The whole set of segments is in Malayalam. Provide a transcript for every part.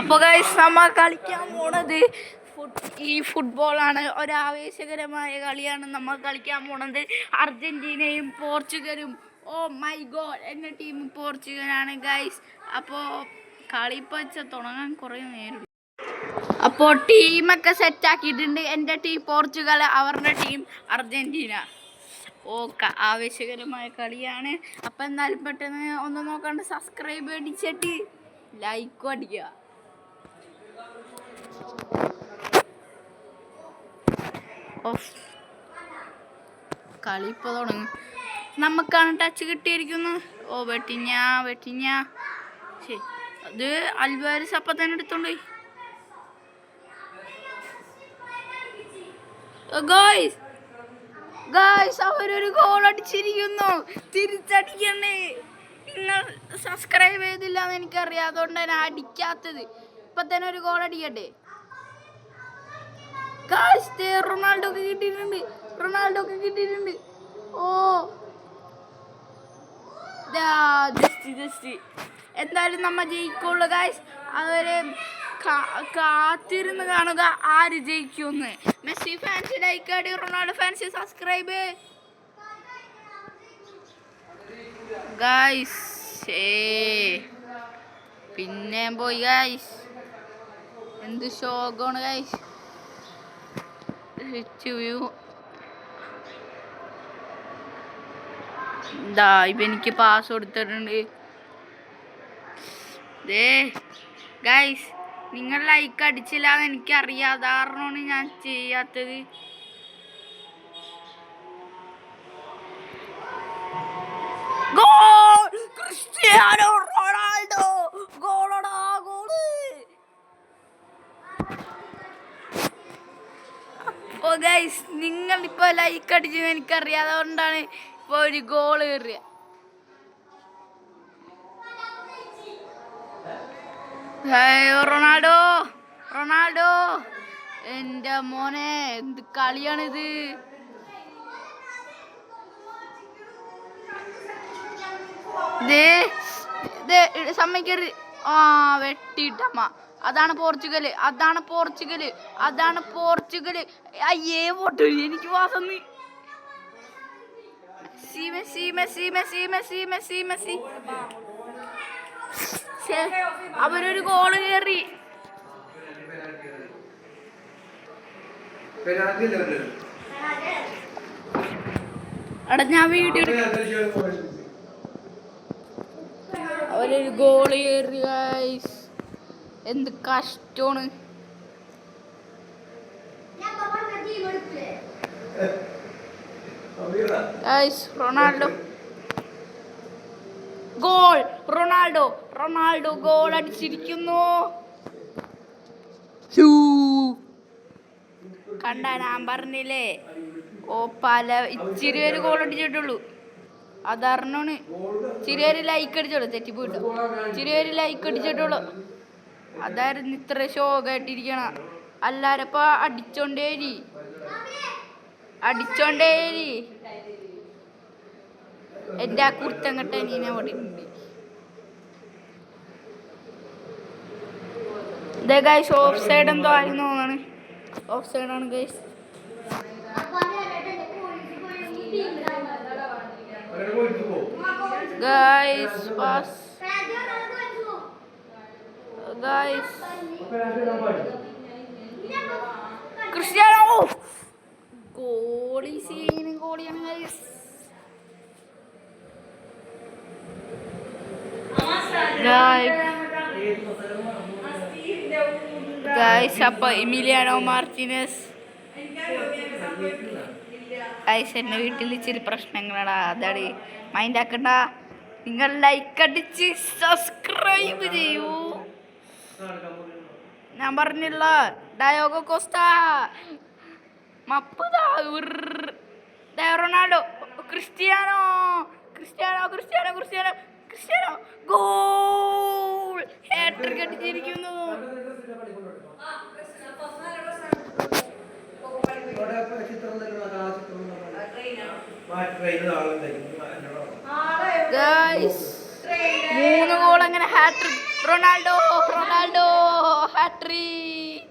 അപ്പോൾ ഗൈസ് നമ്മൾ കളിക്കാൻ പോണത് ഈ ഫുട്ബോളാണ്. ഒരാവേശകരമായ കളിയാണ് നമ്മൾ കളിക്കാൻ പോണത്. അർജന്റീനയും പോർച്ചുഗലും. ഓ മൈ ഗോഡ്, എൻ്റെ ടീം പോർച്ചുഗലാണ് ഗൈസ്. അപ്പോൾ കളി ഇപ്പോൾ തുടങ്ങാൻ കുറേ നേരം. അപ്പോൾ ടീമൊക്കെ സെറ്റാക്കിയിട്ടുണ്ട്. എൻ്റെ ടീം പോർച്ചുഗൽ, അവരുടെ ടീം അർജന്റീന. ഓ ആവേശകരമായ കളിയാണ്. അപ്പം എന്നാലും പെട്ടെന്ന് ഒന്ന് നോക്കാണ്ട് സബ്സ്ക്രൈബ് അടിച്ചിട്ട് ലൈക്കും അടിക്കുക. കളി ഇപ്പോൾ തുടങ്ങും. നമുക്കാണ് ടച്ച് കിട്ടിയിരിക്കുന്നു. ഓ വെട്ടിഞ്ഞ ശരി, അത് അൽവാരിസ് അപ്പം തന്നെ എടുത്തോണ്ട്. ഗായ്സ് അവരൊരു ഗോൾ അടിച്ചിരിക്കുന്നു. തിരിച്ചടിക്കണ്ടേ? നിങ്ങൾ സബ്സ്ക്രൈബ് ചെയ്തില്ല എന്ന് എനിക്കറിയാം, അതുകൊണ്ടാണ് അടിക്കാത്തത്. ഇപ്പം തന്നെ ഒരു ഗോൾ അടിക്കട്ടെ. റൊണാൾഡോക്ക് കിട്ടിയിട്ടുണ്ട്. ഓ ജസ്റ്റ് എന്തായാലും നമ്മൾ ജയിക്കുള്ളൂ ഗായ്സ്. അവരെ കാത്തിരുന്ന് കാണുക ആര് ജയിക്കുമെന്ന്. മെസ്സി ഫാൻസ് ലൈക്ക് അടി, റൊണാൾഡോ ഫാൻസ് സബ്സ്ക്രൈബ് ഗായ്സ്. പിന്നെ പോയി ഗായ്സ്, എന്ത് ശോകമാണ് ഗായ്സ്. വ്യൂ ഇതാ ഇപ്പം എനിക്ക് പാസ് കൊടുത്തിട്ടുണ്ട്. ഗൈസ് നിങ്ങൾ ലൈക്ക് അടിച്ചില്ല എന്ന് എനിക്കറിയാം, കാരണമാണ് ഞാൻ ചെയ്യാത്തത്. ക്രിസ്ത്യാനോ റൊണാൾഡോ ഗോളടാ ഗോള്. ഓ ഗൈസ് നിങ്ങളിപ്പോൾ ലൈക്ക് അടിച്ചത് എനിക്കറിയാം, അതുകൊണ്ടാണ് ഇപ്പോൾ ഒരു ഗോള് കയറിയ. റൊണാൾഡോ എൻ്റെ മോനെ, എന്ത് കളിയാണിത്. സമ്മതിക്കരുത്. വെട്ടിയിട്ടമ്മ. അതാണ് പോർച്ചുഗല്. അയ്യേ പൊട്ടു, എനിക്ക് വാസം. മെസ്സി അവരൊരു ഗോള് കയറി. എടാ ഞാൻ വീഡിയോ അവരൊരു ഗോള് കയറി ഗൈസ്, എന്ത് കഷ്ടമാണ്. Ronaldo goal. റൊണാൾഡോ ഗോൾ അടിച്ചിരിക്കുന്നു. കണ്ട, ഞാൻ പറഞ്ഞില്ലേ. ഓ ഇച്ചിരി ഒരു ഗോൾ അടിച്ചിട്ടുള്ളൂ, അതറിഞ്ഞോണ്. ഇച്ചിരി ഒരു ലൈക്ക് അടിച്ചോളൂ, തെറ്റിപ്പോയിട്ടു. ഇച്ചിരി ഒരു ലൈക്ക് അടിച്ചിട്ടുള്ളൂ, അതായിരുന്നു ഇത്ര ശോകമായിട്ടിരിക്കണ. എല്ലാരപ്പ അടിച്ചോണ്ടേരി. എൻ്റെ ആ കുർത്തം കെട്ട നീനെ ഓടിയിട്ടുണ്ട്. ഇതേ ഗൈസ് ഓഫ് സൈഡ് എന്തോ ആയിരുന്നു തോന്നാണ്. ഓഫ് സൈഡാണ് ഗൈസ്. ക്രിസ്ത്യാനോ ഗോളിയാണ് ഗൈസ്. അപ്പൊ എമിലിയാനോ മാർട്ടിനസ് ഗൈസ്, എൻ്റെ വീട്ടിൽ ഇച്ചിരി പ്രശ്നങ്ങളാണ്, അതാണ് മൈൻഡ് ആക്കണ്ട. നിങ്ങൾ ലൈക്ക് അടിച്ച് സബ്സ്ക്രൈബ് ചെയ്യൂ. ഞാൻ പറഞ്ഞില്ല, Diogo Costa Ronaldo Cristiano goal. Hat trick അടിച്ചിരിക്കുന്നു. ഗൈസ് 3 ഗോൾ അങ്ങനെ ഹാട്രിക്. Ronaldo hat trick.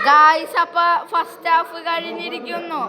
ഗായ്സ്, അപ്പൊ ഫസ്റ്റ് ഹാഫ് കഴിഞ്ഞിരിക്കുന്നു.